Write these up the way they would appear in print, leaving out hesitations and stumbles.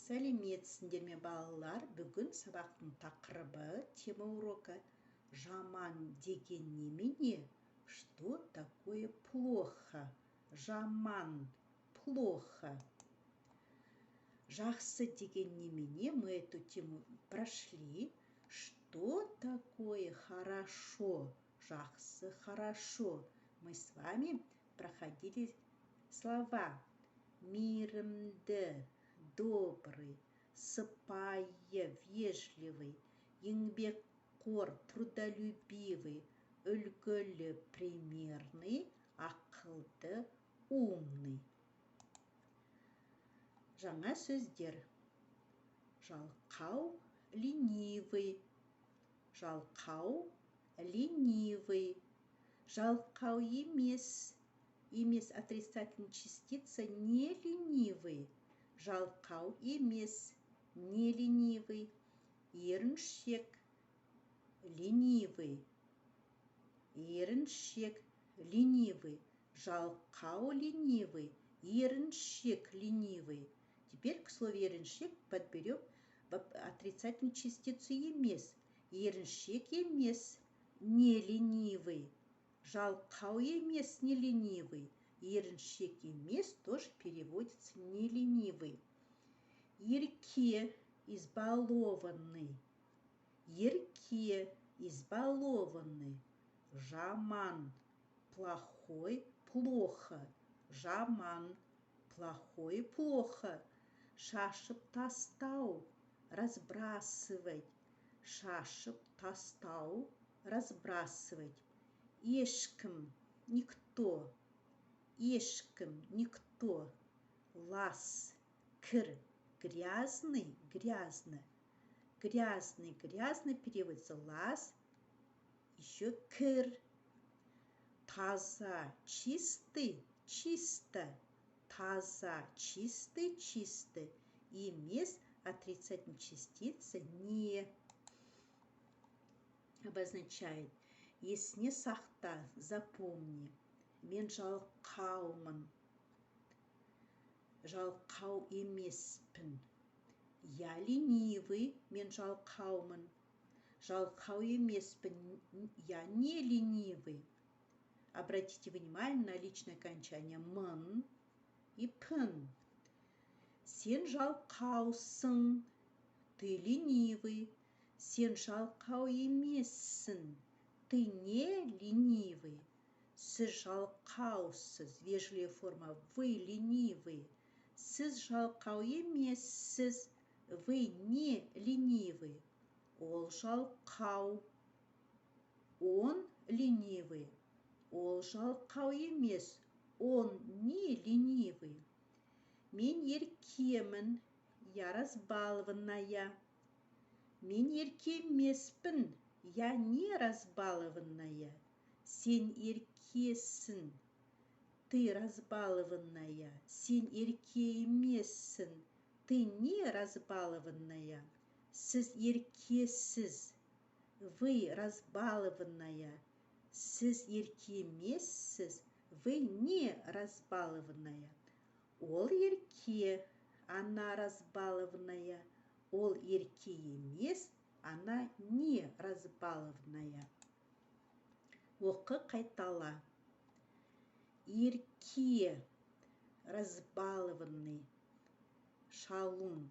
Сәлеметсіңдер ме балалар? Бүгін сабақтың тақырыбы тема урока жаман деген немене? Что такое плохо? Жаман, плохо. Жақсы деген немене? Мы эту тему прошли. Что такое хорошо? Жақсы, хорошо. Мы с вами проходили слова мейірімді, добрый, сыпайы, вежливый, еңбекқор, трудолюбивый, үлгілі, примерный, ақылды, умный. Жаңа сөздер. Жалқау, ленивый. Жалқау, ленивый. Жалқау емес. Емес отрицательная частица не ленивый. Жалқау емес, не ленивый. Еріншек, ленивый. Еріншек, ленивый. Жалқау, ленивый. Еріншек, ленивый. Теперь к слову еріншек подберем отрицательную частицу емес. Еріншек емес, не ленивый. Жалқау емес, не ленивый. Еріншек емес тоже переводится не ленивый. Ерке, избалованный. Ерке, избалованный. Жаман, плохой, плохо. Жаман, плохой, плохо. Шашып тастау, разбрасывать. Шашып тастау, разбрасывать. Ешкім, никто. Ешкім, никто. Лас, кір, грязный, грязно. Грязный, грязно переводится лас, еще кір. Таза, чистый, чисто. Таза, чистый, чисто. Емес отрицательная частица не обозначает. Есіне сақта, запомни. Мен жалқаумын. Жалқау емеспін. Я ленивый, мен жалқаумын. Жалқау емеспін, я не ленивый. Обратите внимание на личное окончание мын и пын. Сен жалқаусың, ты ленивый. Сен жалқау емессің, ты не ленивый. Сіз жалқаусыз, вежливая форма, вы ленивый. Сіз жалқау емессіз, вы не ленивый. Ол жалқау, он ленивый. Ол жалқау емес, он не ленивый. Мен еркемін, я разбалованная. Мен ерке емеспін, я не разбалованная. Сен еркесің, ты разбалованная. Сен ерке емессің, ты не разбалованная. Сіз еркесіз, вы разбалованная. Сіз ерке емессіз, вы не разбалованная. Ол ерке, она разбалованная. Ол ерке емес, она не разбалованная. Оқы қайтала. Ерке, разбалованный, шалун.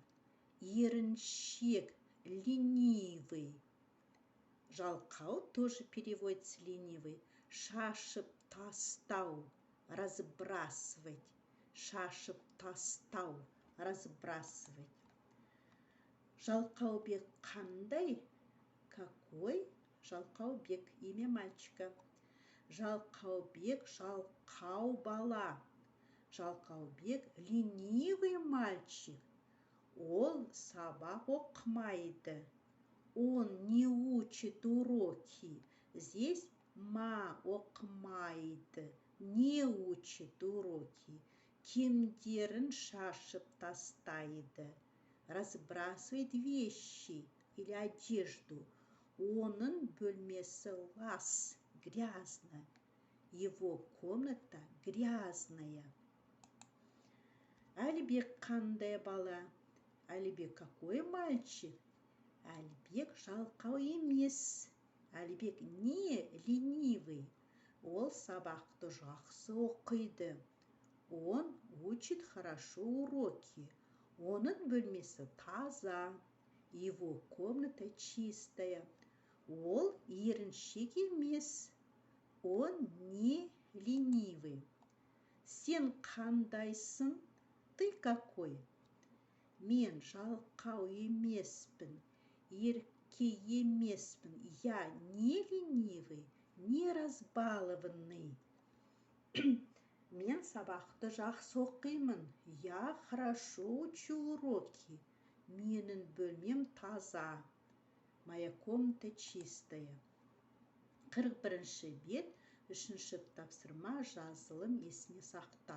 Еріншек, ленивый. Жалқау тоже переводится ленивый. Шашып тастау, разбрасывать. Шашып тастау, разбрасывать. Жалқаубек қандай? Какой? Жалқаубек, имя мальчика. Жалқаубек, жалқау бала. Жалқаубек, ленивый мальчик. Ол сабақ оқымайды. Он не учит уроки. Здесь оқымайды, не учит уроки. Киімдерін шашып тастайды. Разбрасывает вещи или одежду. Оның бөлмесі лас, грязно. Его комната грязная. Әлібек қандай бала? Әлібек какой мальчик? Әлібек жалқау емес. Әлібек не ленивый? Ол сабақты жақсы оқиды. Он учит хорошо уроки. Оның бөлмесі таза. Его комната чистая. Ол еріншек емес. Он не ленивый. Сен қандайсың? Ты какой? Мен жалқау емеспін. Ерке емеспін. Я не ленивый, не разбалованный. Мен сабақты жақсы оқимын. Я хорошо учу уроки. Менің бөлмем таза. Моя комната чистая. 41-ші бет, 3-ші тапсырма, жазылым есіне сақта.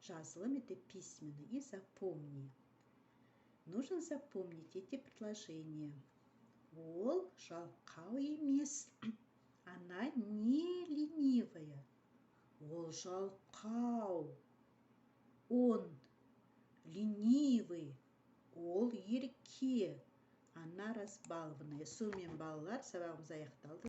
Жазылым — это письменно, и запомни. Нужно запомнить эти предложения. Ол жалқау емес. Она не ленивая. Ол жалқау. Он ленивый. Ол ерке. Она разбалованная. Сонымен балалар, сабағымыз аяқталды.